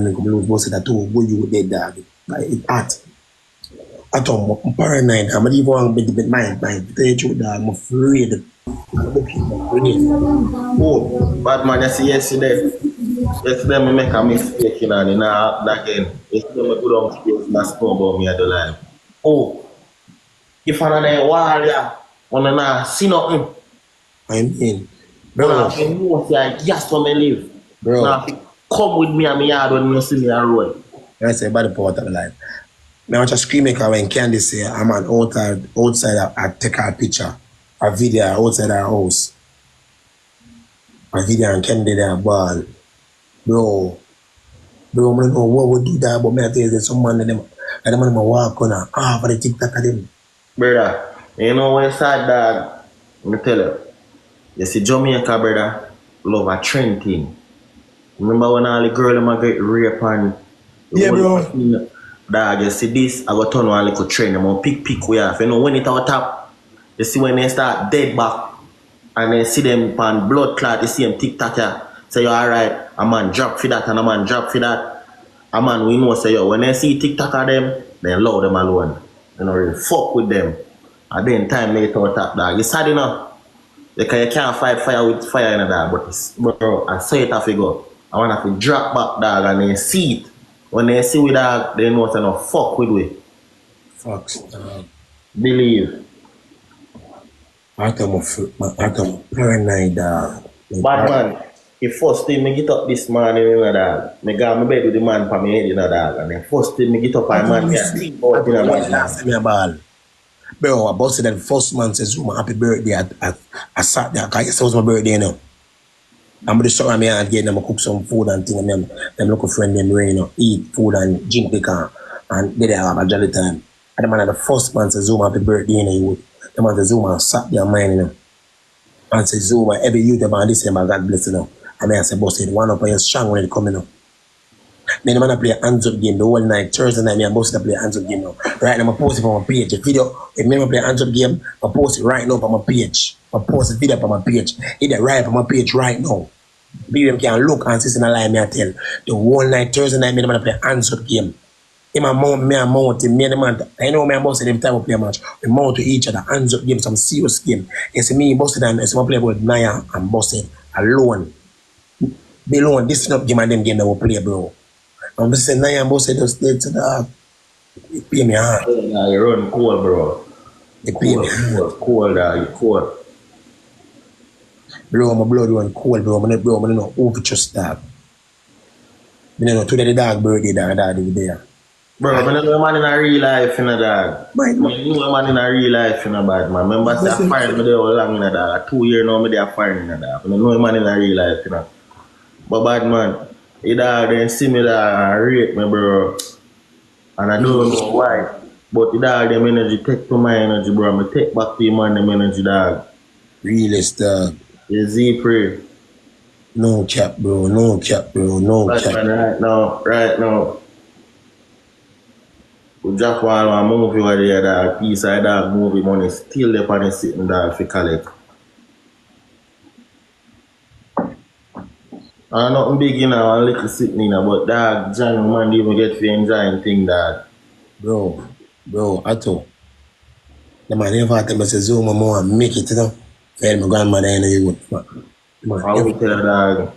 lose most of that too. Go you dead dog. Like it hot. At all, I'm paranoid. I'm not even want to be mind. Tell you the truth, dog. I'm afraid. I'm afraid. Oh, bad man, you see yesterday. Yesterday, I make a mistake, and it happened again. Yesterday, I go downstairs and I spoke about me at the line. Oh, if I'm on a wall, yeah, when I not see nothing, I mean, when I bro, have to know, say, I just want me live. bro. Now, if you come with me and me yard when you see me a road. I say body part of the life. Now I just scream when Candy say I'm an outside I take a picture, a video outside our house. A video and Candy there ball. Bro, I don't know what would do that, but me I tell you some man them and them man walk on for the TikTok of them. Brother, you know when sad dog, let me tell you. You see Jamaica, brother, love a trend thing. Remember when all the girls them get raped and Yeah, bro. dog, you see this, I go turn one little trend, I'm gonna pick way off. You know when it out top, you see when they start dead back and then see them pan blood clot, you see them TikTok here. Say you alright, a man drop for that and a man drop for that. A man we know say yo, when they see TikTok of them, they allow them alone. You know, really fuck with them. And then time later out top dog. It's sad enough. Because you can't fight fire with fire in the dog, but it's, bro, I saw it have to go. I want to have to drop back dog and then see it. When they see with dog, they know it's no fuck with we. Fucks. Believe. I come paranoid dog. Bad man, the first thing me get up this morning in the dog, me go my bed with the man for me head in the dog, and the first thing me get up I man, me think about in the ball. Bro, I busted that first man says, "Zuma, happy birthday." I sat there, because it was my birthday now. I'm just showing me and getting them cook some food and things. And them local friend them rain, you know, eat food and drink the car. And they have a jolly time. And the man the first man says, "Zuma, happy birthday," you know. The man says, "Zuma, sat there mind, you know." And says, "Zuma, every youth about December, God bless you know." And I said, "Busted, one up on your strong when it coming up." Then the man play a hands up game the whole night. Thursday night, me and Boss play a hands up game now. Right now, I'm posting on my page. The video, if me play a hands up game, I post it right now on my page. I post the video on my page. It's right on my page right now. People can look and see in a line, me I tell. The whole night, Thursday night, me and the man play a hands up game. Him and mount, me and mount, me and the man. I know me and Boss every time we play a match. We mount to each other, hands up game, some serious game. You see me, Boss and I play with Naya and Boss alone. Be alone, this is not game and them game that we play, bro. I'm just saying, now I'm just dead to the it pay me hard. Yeah, you run cold, bro. It pay me hard. Cold, you cold. Bro, my blood run cold, bro. I don't know over just dog. I don't know today the dog birthday, dog there. Bro, I don't know a man in a real life, you know, dog. I know a man in a real life, you know, bad man. Remember, I fired me there long, you know, dog. 2 years now, me there firing, you know, dog. I don't know a man in a real life, you know. But bad man, he dog then see me there and rape me, bro. And I don't know why. But the dog them energy take to my energy, bro. I take back to him and them energy, dog. Realist dog. You see, pray. No cap, bro. No cap, bro. No Bad cap. man, right now. We drop one movie over there, dog. Piece of dog movie money still there on the sitting dog for collect. I'm nothing big, you know, and little sitting in, but dog, John, man, even get to enjoying thing, dog. Bro, Atto. The man never tell me say Zuma more and make it, you know. Tell my grandmother I know you would. Man, I will tell dog.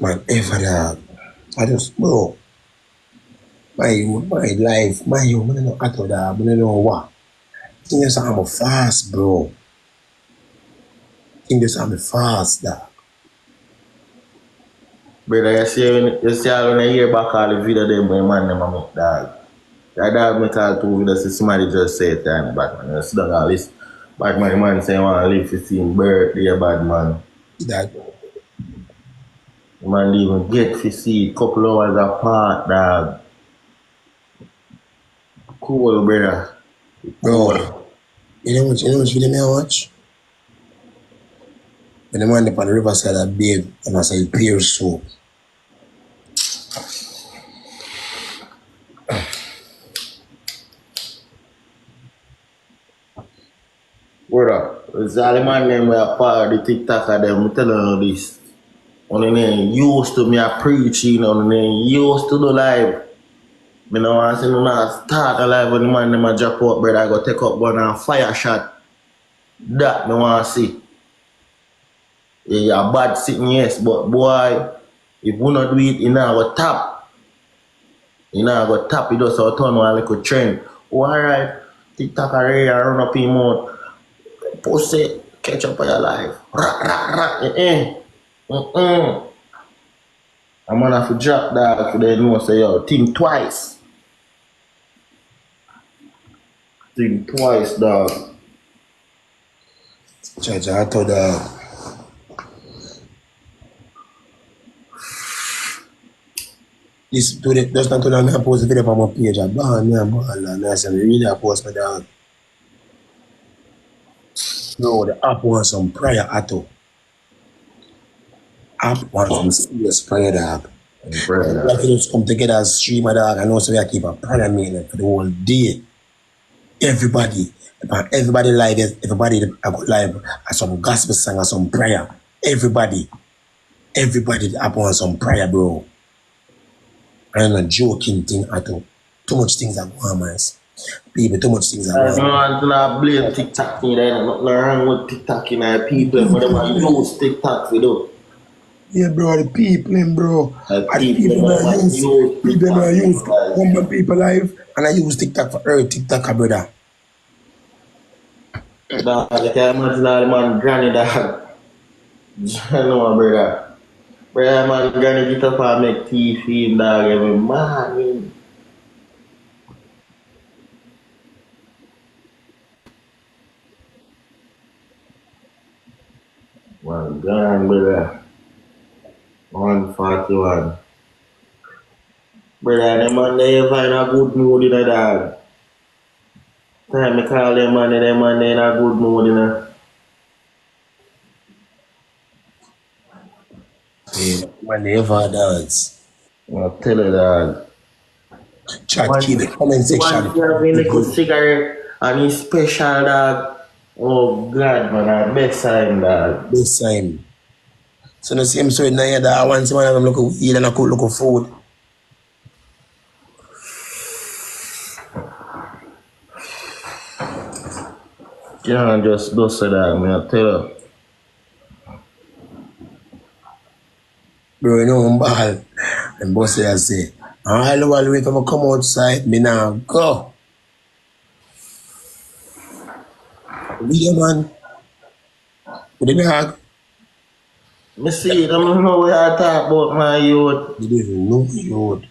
Man, ever dog. I just, bro. My life, my you, I don't know Atto dog, I don't know what. Think this I'm fast, bro. Think this I'm fast, dog. Brother, you see when I hear back all the video them when man them make dog. That dog make all 2 videos, somebody just say it and bad man. You see that all this bad man say want to live to see him birthday, bad man. That The man even get to see a couple hours apart, dog. Cool, brother. bro. You know which video I watch? When the man up on the riverside that babe and I say pear soup. Brother, it's all the man them were part of the TikTok of them. I'm telling you this. On the name used to me a preaching on the name used to do live. Me no want to see no man start a live when the man them a drop out, brother. I go take up gun and fire shot. That me want to see. Yeah, a bad sitting, yes, but boy, if we not do it, you know, go tap. You know, go tap, it does our turn one little trend. Oh, alright, TikTok array, I run up in mouth. Post it, catch up on your life. Rah, rah, rah, I'm gonna have to drop that for they know, say, yo, think twice. Think twice, dog. Church, I thought this today, just not too long, I post a video on my page. I ban me and ban and I said, really, I post my dog. No, the app wants some prayer at all. App wants some serious prayer, dog. Brother. We have to just come together as streamer, dog, and also we have to keep a prayer meeting for the whole day. Everybody live, everybody I got live at some gospel song or some prayer. Everybody the app wants some prayer, bro. I'm not joking thing at all. Too much things are going on, man. People, too much things are going on. I don't want to blame TikTok. There's nothing wrong with TikTok. People, when they use TikTok, we do. Yeah, bro, the people, bro. People I use humble people live, and I use TikTok for every TikToker, brother. Dog, I can't imagine all the man granny, dog. I know, brother. Brother, man, granny get up and make tea for him, dog, every morning. One gun, brother. 141. Brother, the man they find a good mood in a dog. Time I call them man they in a good mood in a. Yeah, man, they ever dance. I'll tell you, dog. Chat, keep the comment section. One have a little cigarette and he's special, dog. Oh, God, man, best time, dog. This time. So the same story now, that once man have them look at eat and I cook look at food. You know, just do so, dog, man, I'll tell you. Bro, you know I'm bad. And boss say, I say, all the while wait for me come outside, me now go. Yeah, man. With the dog. Me see, I don't know what I talk about my youth. You don't even know you.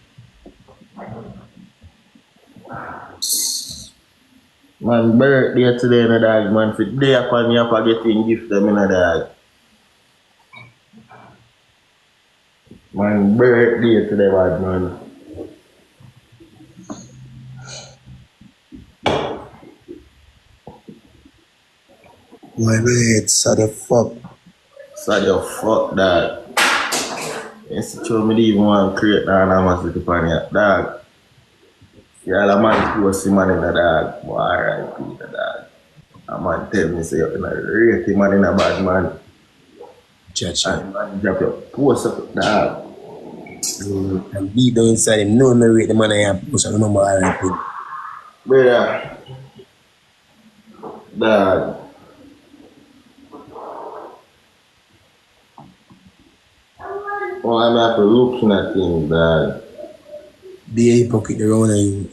Man, birthday today, no dog, man. For day upon me, up, I get in gift them in a dog. Man, birthday today, bad man. Why man, sad the fuck. Sad your fuck, dog. Yes, it's true, me didn't even want to create that animosity upon you, dog. Yeah, the man post him man in a dog. Boy, alright, the dog. A man tell me, say, you're in a rate man in a bad man. Judge. And man, drop your post up, dog. And deep down inside him, no me rate the man I have post, I remember alright. Brother, dog. Oh, I'm after looking at things, dog. Be a hypocrite around you.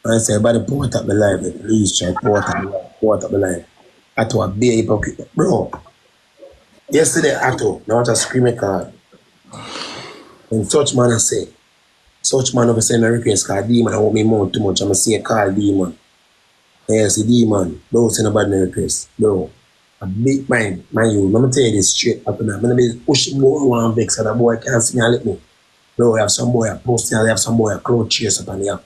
And say, everybody port up the life, the police try port up the life. Ato a be a hypocrite. Bro, yesterday Ato, now what a screaming card. And such man I say, such man over send a request card, demon, I want me more too much. I'm going to say a call demon. Yes, the demon, don't send a bad request. Bro, a big mind, you, let me tell you this straight up and I'm going to be pushing more one vex so that boy can't see me and let me. Bro, I have some boy posting, I have some boy cloud chase up on the app.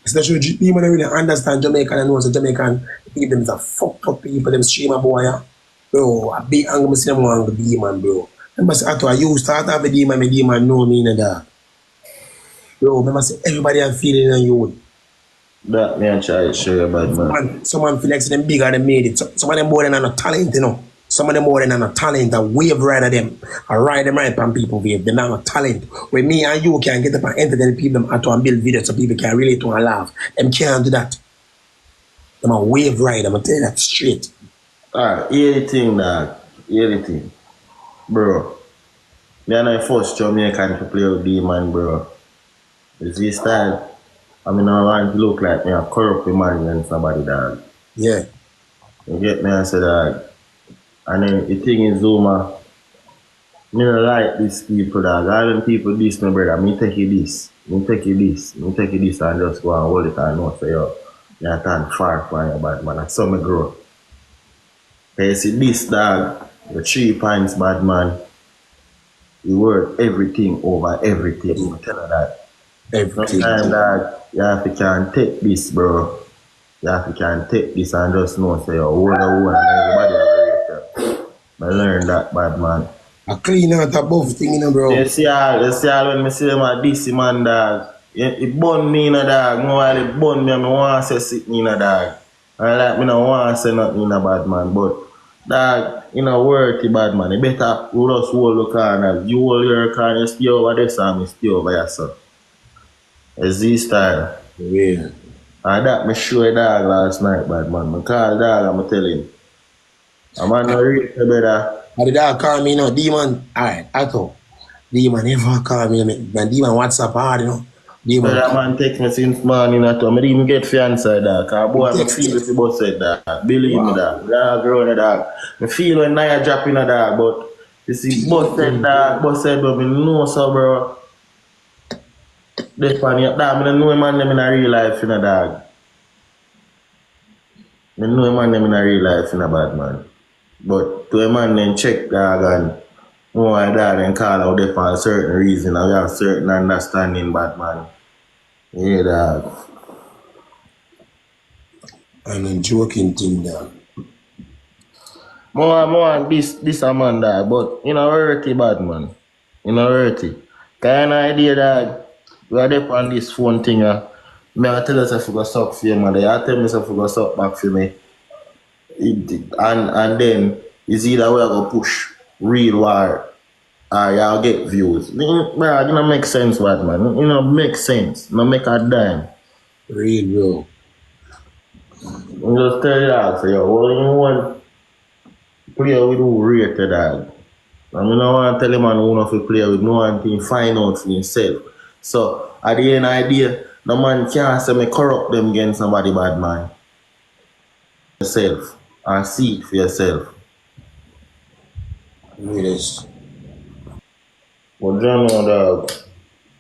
Especially people don't really understand Jamaican and know so Jamaican people is a fucked up people, them streamer boy. Yeah. Bro, a big angle, I see them one the demon, bro. Remember say, I used to start have a demon, my demon know me in that. Bro, remember say, everybody have feeling in you. That man try to show you bad man. Someone feel like them bigger than made it. Some of them boy are not talent, you know. Some of them more than a talent, a wave rider them. I ride them right on people wave. They're not a talent. Where me and you can get up and entertain people them and build videos so people can relate to and laugh. Them can't do that. I'm a wave rider, I'm gonna tell you that straight. Alright, anything dog. Anything. Bro. Me and I first Jamaican to play with D-Man, bro. It's this style. I mean, I want to look like me a corrupt man than somebody, dog. Yeah. You get me? I say, dog. And then the thing is, Zuma, me don't like these people, dog. All them people this, my brother. Me take you this. Me take you this. Me take you this and just go and hold it and know, say, yo, you're turn far from your bad man. That's how me grow. You see this, dog, the 3 pints bad man, you worth everything over everything. I tell you that. Everything. Sometimes, dog, you have to can take this, bro. You have to can take this and just know, say, yo, hold the one and everybody agree. I learned that, bad man. I clean out above thing, you know, bro. You see all when I see them at this, man, dog. It burn me, dog. No, while it burn me, I want to say something, dog. I like me, no want to say nothing, bad man. But, dog, worthy, bad man. You better just hold the corner. You hold your corner, you stay over there, so I stay over here, so. It's this style. Yeah. And that me show a dog last night, bad man. I call dog, I'm telling him. I'm on the rate, better. And the dog call me, D-Man. Alright, I thought. D-Man never call me, man. D-Man WhatsApp hard, D-Man. That man text me since morning at all. I didn't even get fiancé, dog. Cause boy, I feel if you both said that. Believe me, dog. Dog growing, dog. I feel when Naya dropping a dog, but you see, both said, but me know so, bro. This one, dog, I don't know a man them in a real life, dog. I know a man them in a real life, bad man. But to a man then check, dog, and why dog then call out there for a certain reason, and we have certain understanding, bad man. Yeah, dog. And a joking thing, dog. More this a man, dog, but hurty, bad man. Hurty. Kind of idea, dog. We are there on this phone thing, me I tell us if you go suck for you, man. They tell me if you go suck back for me. And then it's either way I go push real war or y'all get views. Bro, it don't make sense, bad man. Make sense. No make a dime. Real, bro. I'm just tell you that, so yo, what you want play with who rate the dog. I mean, I want to tell him man who not to play with no one thing, find out for himself. So, at the end of the day, no man can't say me corrupt them against somebody bad man. Yourself. And see it for yourself. Yes. But John, dog.